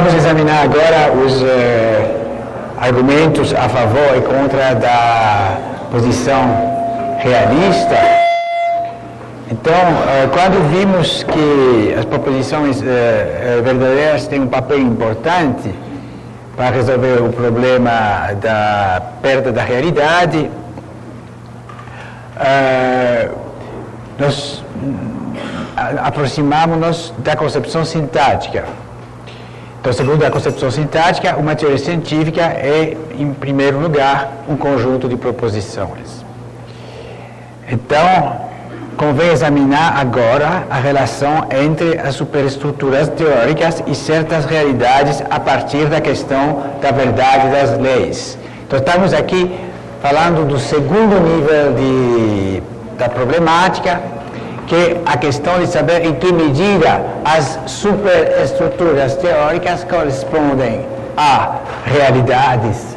vamos examinar agora os argumentos a favor e contra da posição realista. Então, quando vimos que as proposições verdadeiras têm um papel importante para resolver o problema da perda da realidade, nós aproximamos-nos da concepção sintática. Então, segundo a concepção sintática, uma teoria científica é, em primeiro lugar, um conjunto de proposições. Então, convém examinar agora a relação entre as superestruturas teóricas e certas realidades a partir da questão da verdade das leis. Então, estamos aqui falando do segundo nível da problemática, que é a questão de saber em que medida as superestruturas teóricas correspondem a realidades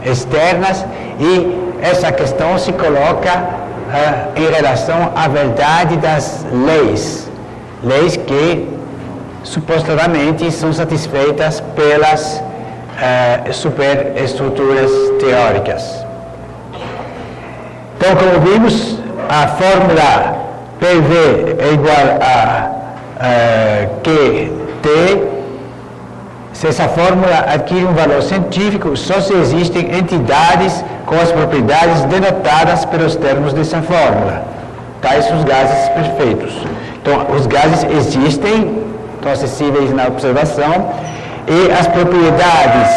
externas, e essa questão se coloca em relação à verdade das leis que supostamente são satisfeitas pelas superestruturas teóricas. Então, como vimos, a fórmula PV é igual a QT. Se essa fórmula adquire um valor científico, só se existem entidades com as propriedades denotadas pelos termos dessa fórmula, tais os gases perfeitos. Então, os gases existem, estão acessíveis na observação, e as propriedades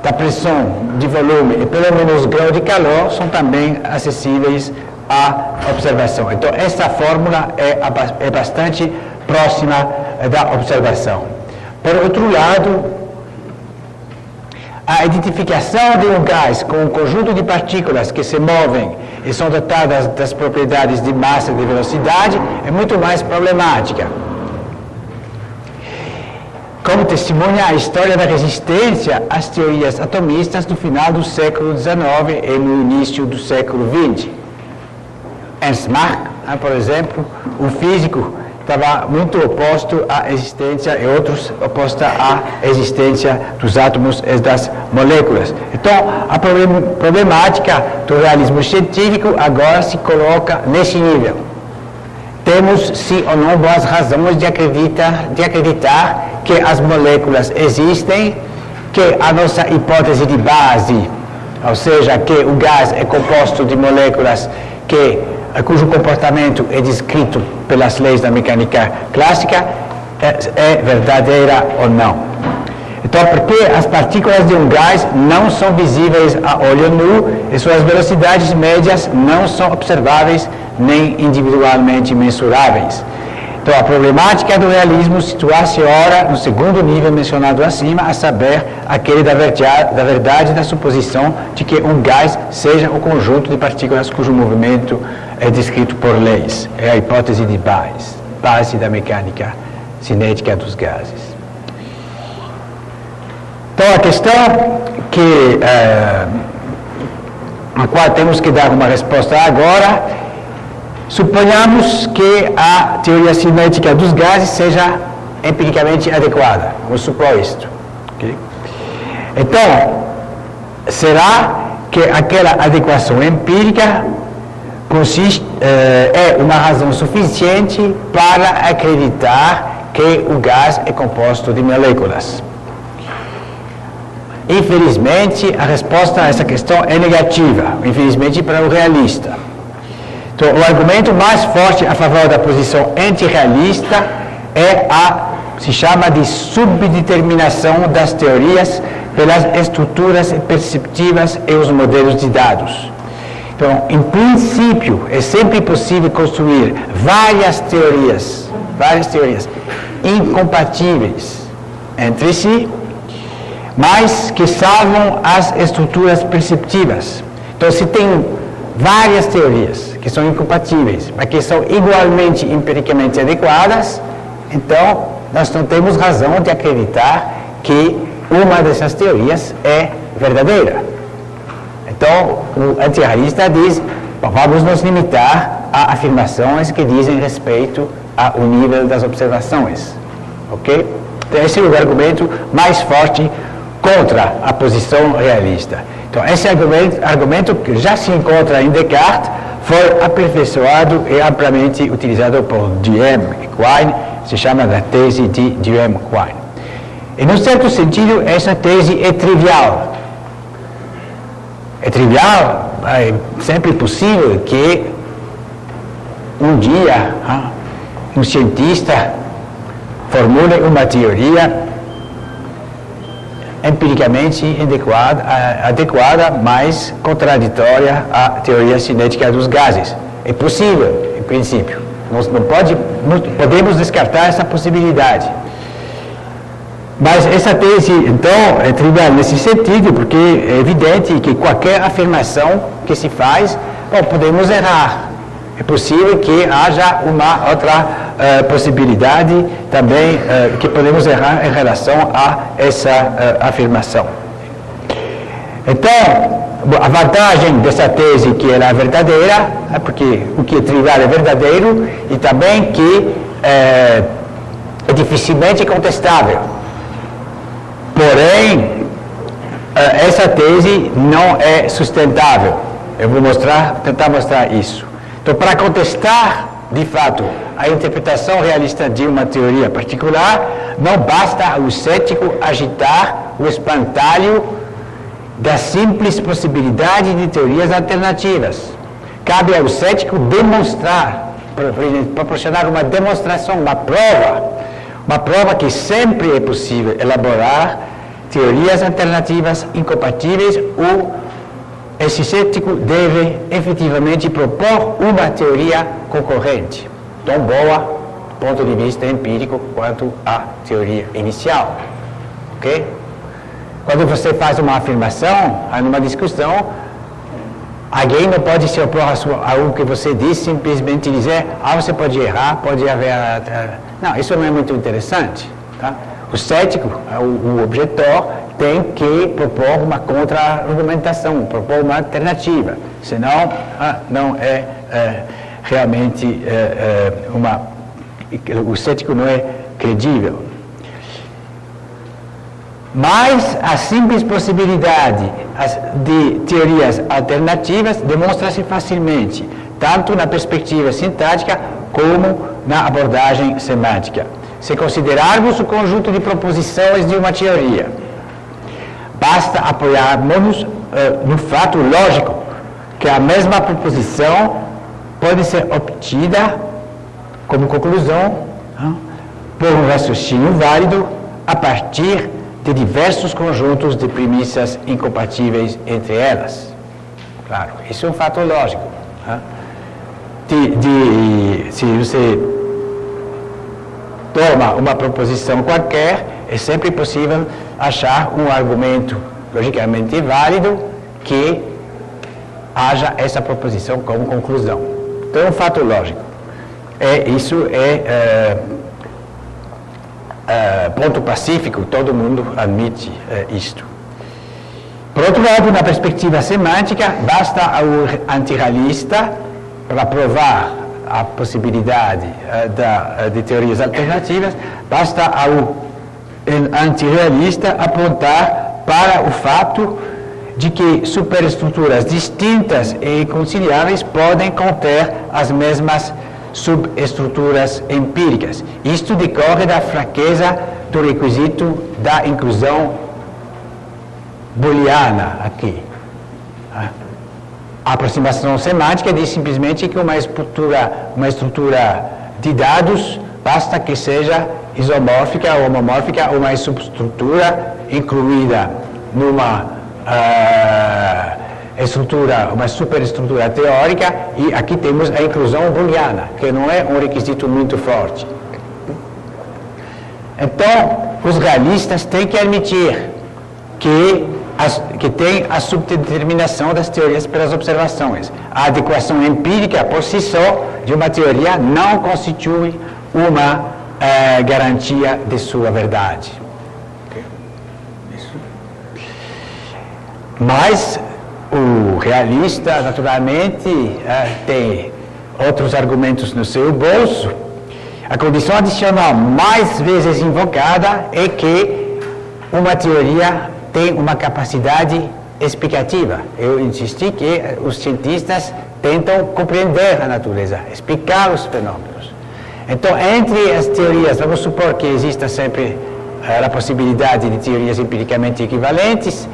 da pressão, de volume e pelo menos grau de calor são também acessíveis à observação. Então, essa fórmula é bastante próxima da observação. Por outro lado, a identificação de um gás com um conjunto de partículas que se movem e são dotadas das propriedades de massa e de velocidade é muito mais problemática. Como testemunha a história da resistência às teorias atomistas do final do século XIX e no início do século XX. Ernst Mach, por exemplo, um físico, estava muito oposto à existência, e outros opostos à existência dos átomos e das moléculas. Então, a problemática do realismo científico agora se coloca nesse nível. Temos, sim ou não, boas razões de acreditar que as moléculas existem, que a nossa hipótese de base, ou seja, que o gás é composto de moléculas cujo comportamento é descrito pelas leis da mecânica clássica, é verdadeira ou não. Então, porque as partículas de um gás não são visíveis a olho nu e suas velocidades médias não são observáveis nem individualmente mensuráveis. Então, a problemática do realismo situa-se ora no segundo nível mencionado acima, a saber, aquele da verdade da suposição de que um gás seja o conjunto de partículas cujo movimento é descrito por leis. É a hipótese de base da mecânica cinética dos gases. Então, a questão a qual temos que dar uma resposta agora, suponhamos que a teoria cinética dos gases seja empiricamente adequada. Vamos supor isto. Okay? Então, será que aquela adequação empírica é uma razão suficiente para acreditar que o gás é composto de moléculas? Infelizmente, a resposta a essa questão é negativa, infelizmente para o realista. Então, o argumento mais forte a favor da posição antirrealista se chama de subdeterminação das teorias pelas estruturas perceptivas e os modelos de dados. Então, em princípio, é sempre possível construir várias teorias incompatíveis entre si, mas que salvam as estruturas perceptivas. Então, se tem várias teorias que são incompatíveis, mas que são igualmente empiricamente adequadas, então nós não temos razão de acreditar que uma dessas teorias é verdadeira. Então, o antirrealista diz, vamos nos limitar a afirmações que dizem respeito ao nível das observações. Ok? Então, esse é o argumento mais forte contra a posição realista. Então, esse argumento que já se encontra em Descartes foi aperfeiçoado e amplamente utilizado por Duhem e Quine, se chama da tese de Duhem-Quine. E, num certo sentido, essa tese é trivial. É trivial, é sempre possível que um dia um cientista formule uma teoria empiricamente adequada, mas contraditória à teoria cinética dos gases. É possível, em princípio. Não podemos descartar essa possibilidade. Mas essa tese, então, é trivial nesse sentido, porque é evidente que qualquer afirmação que se faz, podemos errar. É possível que haja uma outra possibilidade também que podemos errar em relação a essa afirmação. Então, a vantagem dessa tese que ela é verdadeira, porque o que é trivial é verdadeiro, e também que é dificilmente contestável. Porém, essa tese não é sustentável. Eu vou tentar mostrar isso. Então, para contestar, de fato, a interpretação realista de uma teoria particular, não basta ao cético agitar o espantalho da simples possibilidade de teorias alternativas. Cabe ao cético demonstrar, proporcionar uma demonstração, uma prova que sempre é possível elaborar teorias alternativas incompatíveis, ou esse cético deve efetivamente propor uma teoria concorrente, tão boa do ponto de vista empírico quanto a teoria inicial. Ok? Quando você faz uma afirmação, numa discussão, alguém não pode se opor a algo que você disse, simplesmente dizer, você pode errar, pode haver... Não, isso não é muito interessante. Tá? O cético, o objetor, tem que propor uma contra-argumentação, propor uma alternativa. Senão, não é realmente o cético não é credível. Mas a simples possibilidade de teorias alternativas demonstra-se facilmente, tanto na perspectiva sintática como na abordagem semântica. Se considerarmos o conjunto de proposições de uma teoria, basta apoiarmos no fato lógico que a mesma proposição pode ser obtida como conclusão por um raciocínio válido a partir de diversos conjuntos de premissas incompatíveis entre elas. Claro, isso é um fato lógico. Se você toma uma proposição qualquer, é sempre possível achar um argumento logicamente válido que haja essa proposição como conclusão. Então, é um fato lógico. Isso é ponto pacífico, todo mundo admite isto. Por outro lado, na perspectiva semântica, basta ao antirrealista, para provar a possibilidade de teorias alternativas, basta ao antirrealista apontar para o fato de que superestruturas distintas e inconciliáveis podem conter as mesmas subestruturas empíricas. Isto decorre da fraqueza do requisito da inclusão booleana aqui. A aproximação semântica diz simplesmente que uma estrutura de dados basta que seja isomórfica ou homomórfica, uma subestrutura incluída numa uma superestrutura teórica, e aqui temos a inclusão booleana, que não é um requisito muito forte. Então, os realistas têm que admitir que tem a subdeterminação das teorias pelas observações. A adequação empírica, por si só, de uma teoria não constitui uma garantia de sua verdade. Mas o realista, naturalmente, tem outros argumentos no seu bolso. A condição adicional mais vezes invocada é que uma teoria tem uma capacidade explicativa. Eu insisti que os cientistas tentam compreender a natureza, explicar os fenômenos. Então, entre as teorias, vamos supor que exista sempre a possibilidade de teorias empiricamente equivalentes,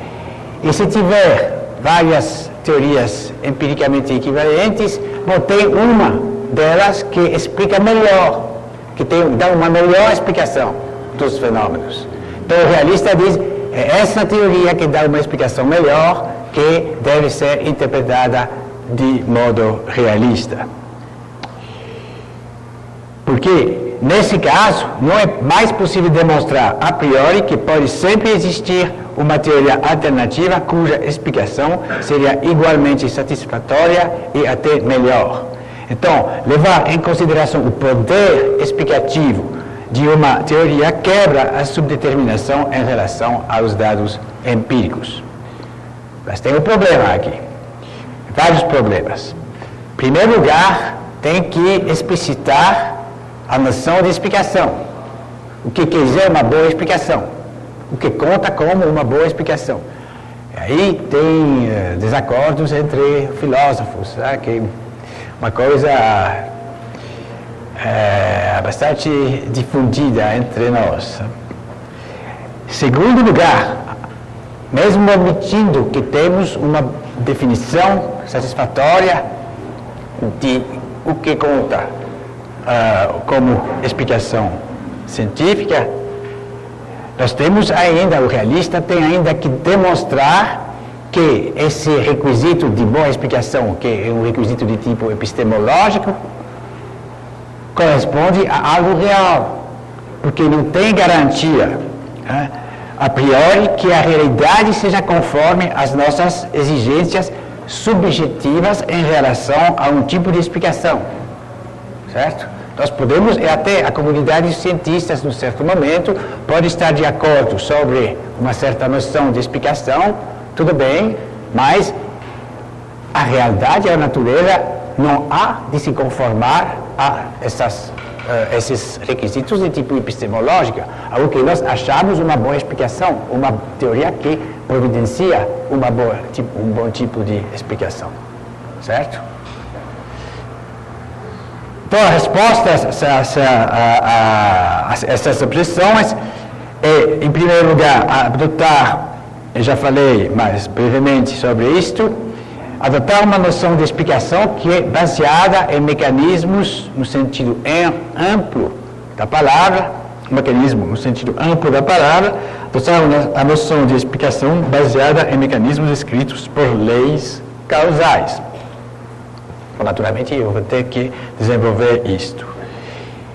e se tiver várias teorias empiricamente equivalentes, bom, tem uma delas que explica melhor, que dá uma melhor explicação dos fenômenos. Então, o realista diz, é essa teoria que dá uma explicação melhor, que deve ser interpretada de modo realista. Porque, nesse caso, não é mais possível demonstrar a priori que pode sempre existir uma teoria alternativa cuja explicação seria igualmente satisfatória e até melhor. Então, levar em consideração o poder explicativo de uma teoria quebra a subdeterminação em relação aos dados empíricos. Mas tem um problema aqui. Vários problemas. Em primeiro lugar, tem que explicitar a noção de explicação. O que quer dizer uma boa explicação? O que conta como uma boa explicação? Aí tem desacordos entre filósofos, né, que uma coisa bastante difundida entre nós. Segundo lugar, mesmo admitindo que temos uma definição satisfatória de o que conta como explicação científica, nós temos ainda, o realista tem ainda que demonstrar que esse requisito de boa explicação, que é um requisito de tipo epistemológico, corresponde a algo real, porque não tem garantia, né, a priori, que a realidade seja conforme às nossas exigências subjetivas em relação a um tipo de explicação, certo? Nós podemos, e até a comunidade de cientistas, num certo momento, pode estar de acordo sobre uma certa noção de explicação, tudo bem, mas a realidade, a natureza, não há de se conformar a esses requisitos de tipo epistemológico, ao que nós achamos uma boa explicação, uma teoria que providencia um bom tipo de explicação, certo? Então, a resposta a essas objeções é, em primeiro lugar, adotar, eu já falei mais brevemente sobre isto, adotar uma noção de explicação que é baseada em mecanismos no sentido amplo da palavra, mecanismo no sentido amplo da palavra, adotar a noção de explicação baseada em mecanismos escritos por leis causais. Naturalmente, eu vou ter que desenvolver isto.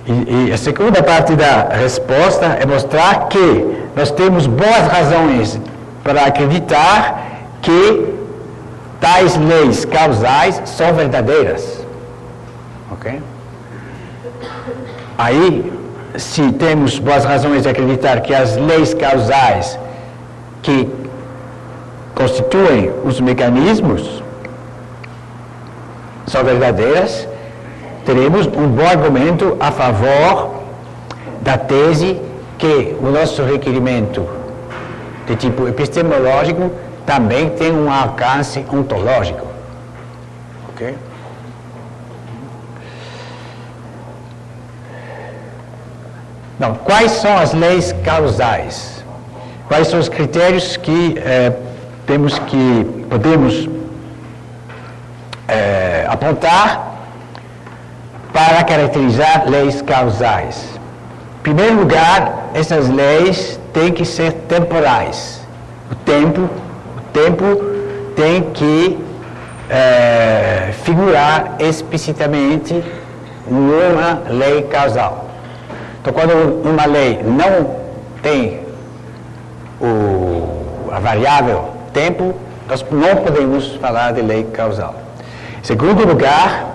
E a segunda parte da resposta é mostrar que nós temos boas razões para acreditar que tais leis causais são verdadeiras. Ok? Aí, se temos boas razões de acreditar que as leis causais que constituem os mecanismos são verdadeiras, teremos um bom argumento a favor da tese que o nosso requerimento de tipo epistemológico também tem um alcance ontológico. Ok? Então, quais são as leis causais? Quais são os critérios que podemos apontar para caracterizar leis causais? Em primeiro lugar, essas leis têm que ser temporais. O tempo tem que figurar explicitamente numa lei causal. Então, quando uma lei não tem a variável tempo, nós não podemos falar de lei causal. Em segundo lugar,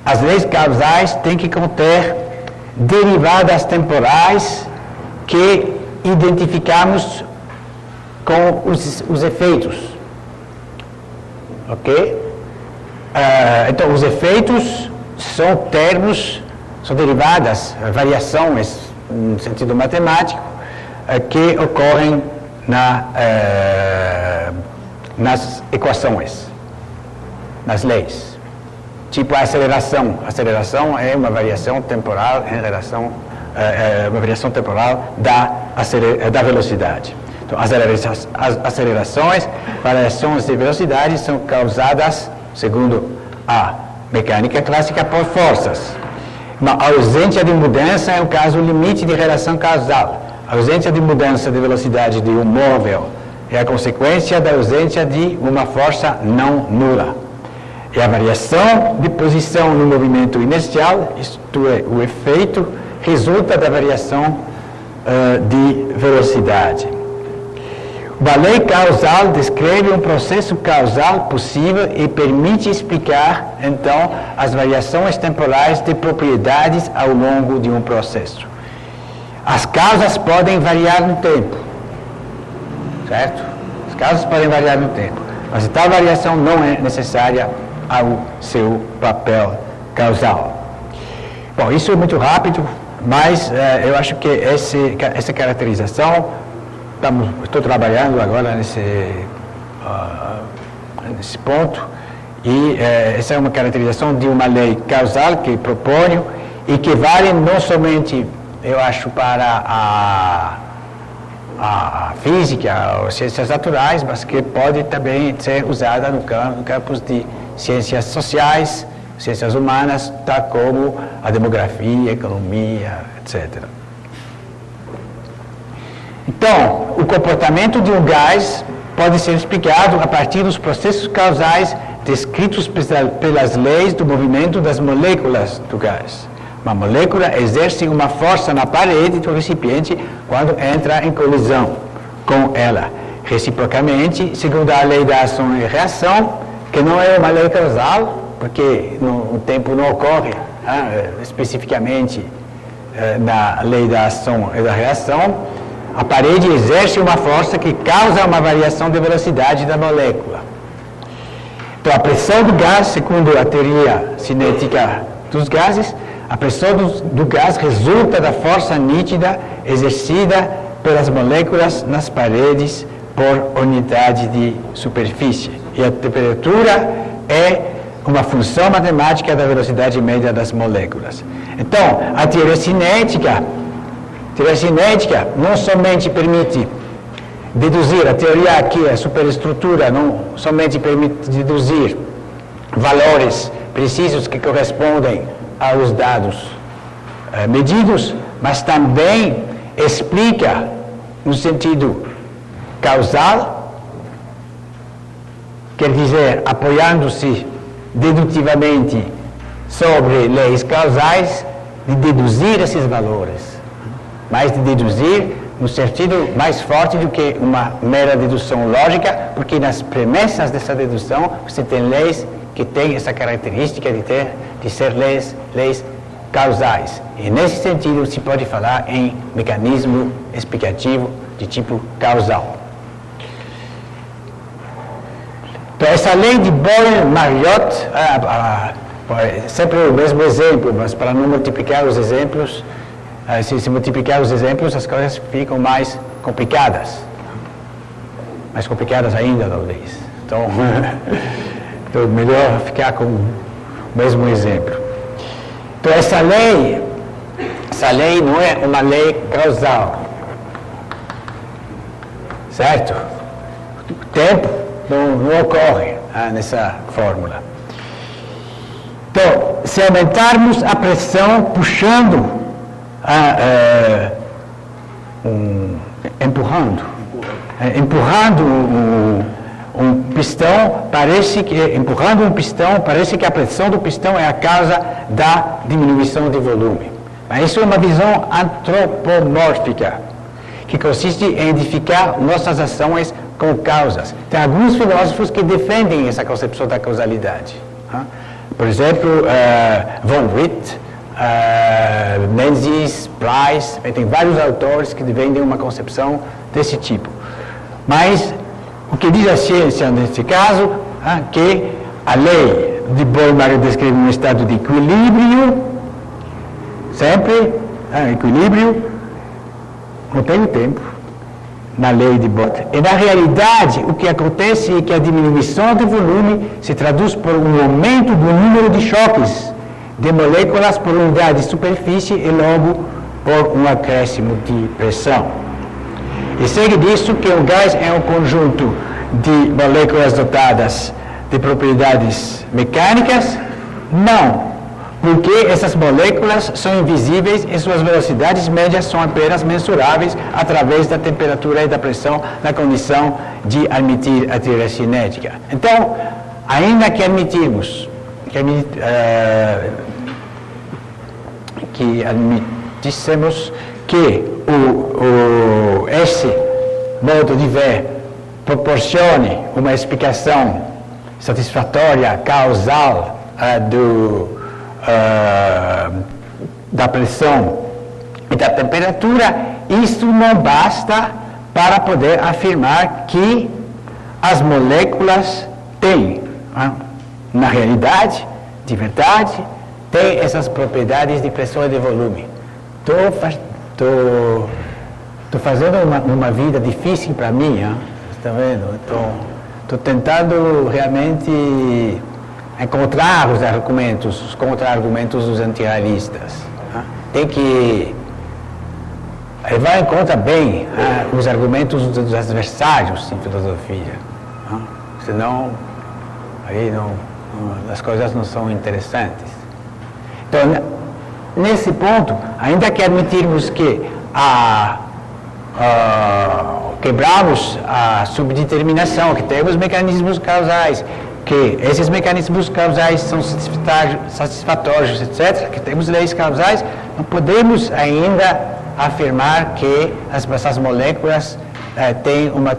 as leis causais têm que conter derivadas temporais que identificamos com os efeitos. Ok? Então, os efeitos são termos são derivadas, variações, no sentido matemático, que ocorrem nas equações, nas leis. Tipo a aceleração. A aceleração é uma variação temporal em relação uma variação temporal da velocidade. Então, as acelerações, variações de velocidade são causadas, segundo a mecânica clássica, por forças. Uma ausência de mudança é um caso limite de relação causal. A ausência de mudança de velocidade de um móvel é a consequência da ausência de uma força não nula. E a variação de posição no movimento inercial, isto é, o efeito, resulta da variação de velocidade. A lei causal descreve um processo causal possível e permite explicar, então, as variações temporais de propriedades ao longo de um processo. As causas podem variar no tempo, certo? As causas podem variar no tempo, mas tal variação não é necessária ao seu papel causal. Bom, isso é muito rápido, mas eu acho que essa caracterização, estou trabalhando agora nesse ponto, e essa é uma caracterização de uma lei causal que proponho e que vale não somente, eu acho, para a física ou ciências naturais, mas que pode também ser usada no campo de ciências sociais, ciências humanas, tal como a demografia, a economia, etc. Então, o comportamento de um gás pode ser explicado a partir dos processos causais descritos pelas leis do movimento das moléculas do gás. Uma molécula exerce uma força na parede do recipiente quando entra em colisão com ela. Reciprocamente, segundo a lei da ação e reação, que não é uma lei causal, porque o tempo não ocorre especificamente na lei da ação e da reação, a parede exerce uma força que causa uma variação de velocidade da molécula. Então, a pressão do gás, segundo a teoria cinética dos gases, a pressão do gás resulta da força nítida exercida pelas moléculas nas paredes por unidade de superfície. E a temperatura é uma função matemática da velocidade média das moléculas. Então, a teoria cinética não somente permite deduzir, a teoria aqui, a superestrutura, não somente permite deduzir valores precisos que correspondem aos dados medidos, mas também explica, no sentido causal, quer dizer, apoiando-se dedutivamente sobre leis causais, de deduzir esses valores, mas de deduzir no sentido mais forte do que uma mera dedução lógica, porque nas premissas dessa dedução você tem leis que têm essa característica de ser leis causais. E nesse sentido se pode falar em mecanismo explicativo de tipo causal. Então, essa lei de Boyle-Mariotte, sempre o mesmo exemplo, mas para não multiplicar os exemplos, se multiplicar os exemplos, as coisas ficam mais complicadas ainda, talvez. Então, então, melhor ficar com o mesmo exemplo. Então, essa lei não é uma lei causal, certo? O tempo não ocorre nessa fórmula. Então, se aumentarmos a pressão puxando, empurrando um pistão, empurrando um pistão, parece que a pressão do pistão é a causa da diminuição de volume. Mas isso é uma visão antropomórfica, que consiste em identificar nossas ações com causas. Tem alguns filósofos que defendem essa concepção da causalidade. Por exemplo, Von Witt, Menzies, Price, tem vários autores que defendem uma concepção desse tipo. Mas o que diz a ciência nesse caso, que a lei de Boyle-Mariotte descreve um estado de equilíbrio sempre equilíbrio, não tem tempo na lei de Bott. E na realidade, o que acontece é que a diminuição do volume se traduz por um aumento do número de choques de moléculas por unidade de superfície e logo por um acréscimo de pressão. E segue disso que o gás é um conjunto de moléculas dotadas de propriedades mecânicas? Não, porque essas moléculas são invisíveis e suas velocidades médias são apenas mensuráveis através da temperatura e da pressão na condição de admitir a teoria cinética. Então, ainda que admitirmos que admitíssemos que esse modo de ver proporcione uma explicação satisfatória, causal da pressão e da temperatura, isso não basta para poder afirmar que as moléculas têm, na realidade, de verdade, têm essas propriedades de pressão e de volume. Estou fazendo uma vida difícil para mim, está vendo? Estou tentando realmente encontrar os contra-argumentos dos antirrealistas. Tem que levar em conta bem os argumentos dos adversários em filosofia. Senão, aí as coisas não são interessantes. Então, nesse ponto, ainda que admitirmos que quebramos a subdeterminação, que temos mecanismos causais, que esses mecanismos causais são satisfatórios, etc., que temos leis causais, não podemos ainda afirmar que essas moléculas têm uma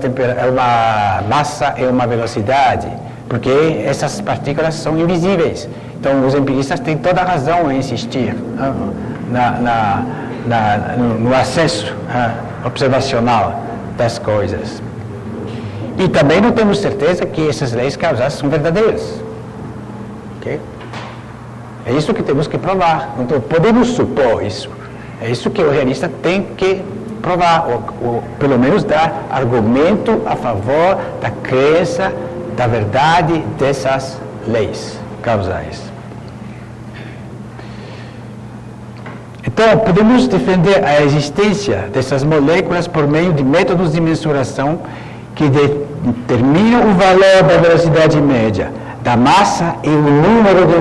massa e uma velocidade, porque essas partículas são invisíveis. Então, os empiristas têm toda a razão em insistir no acesso observacional das coisas. E também não temos certeza que essas leis causais são verdadeiras. Okay? É isso que temos que provar. Não podemos supor isso. É isso que o realista tem que provar, ou pelo menos dar argumento a favor da crença da verdade dessas leis causais. Então, podemos defender a existência dessas moléculas por meio de métodos de mensuração que determinam o valor da velocidade média, da massa e o número de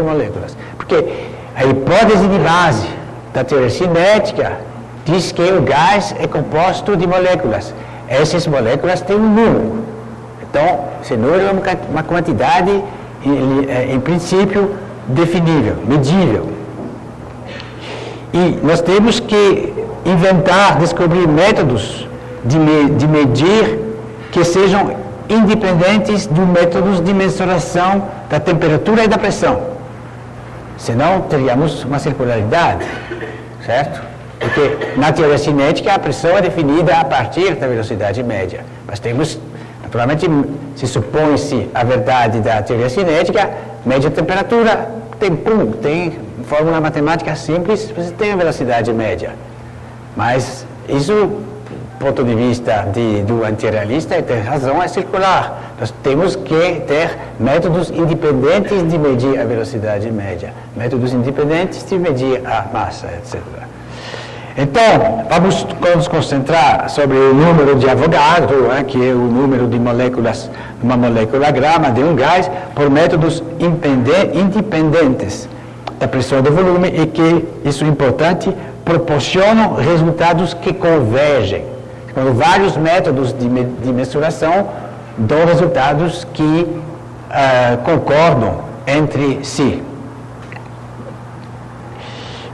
moléculas. Porque a hipótese de base da teoria cinética diz que o gás é composto de moléculas. Essas moléculas têm um número. Então, esse número é uma quantidade, em princípio, definível, medível. E nós temos que descobrir métodos de medir que sejam independentes dos métodos de mensuração da temperatura e da pressão. Senão, teríamos uma circularidade, certo? Porque na teoria cinética a pressão é definida a partir da velocidade média. Mas naturalmente, se supõe-se a verdade da teoria cinética, média temperatura, tem fórmula matemática simples, você tem a velocidade média. Mas isso, do ponto de vista do antirrealista, tem razão, é circular. Nós temos que ter métodos independentes de medir a velocidade média, métodos independentes de medir a massa, etc. Então, vamos nos concentrar sobre o número de Avogadro, que é o número de moléculas, uma molécula grama de um gás, por métodos independentes da pressão e do volume, e que, isso é importante, proporcionam resultados que convergem. Quando vários métodos de mensuração dão resultados que concordam entre si.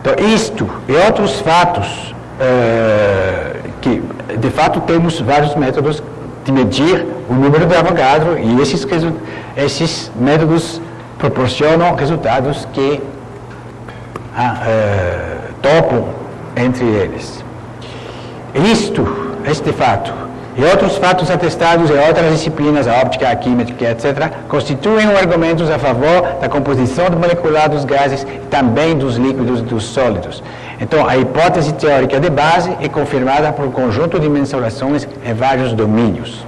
Então, isto e outros fatos, que de fato temos vários métodos de medir o número de Avogadro, e esses métodos proporcionam resultados que topam entre eles. Este fato E outros fatos atestados em outras disciplinas, a óptica, a química, etc., constituem argumentos a favor da composição molecular dos gases e também dos líquidos e dos sólidos. Então, a hipótese teórica de base é confirmada por um conjunto de mensurações em vários domínios.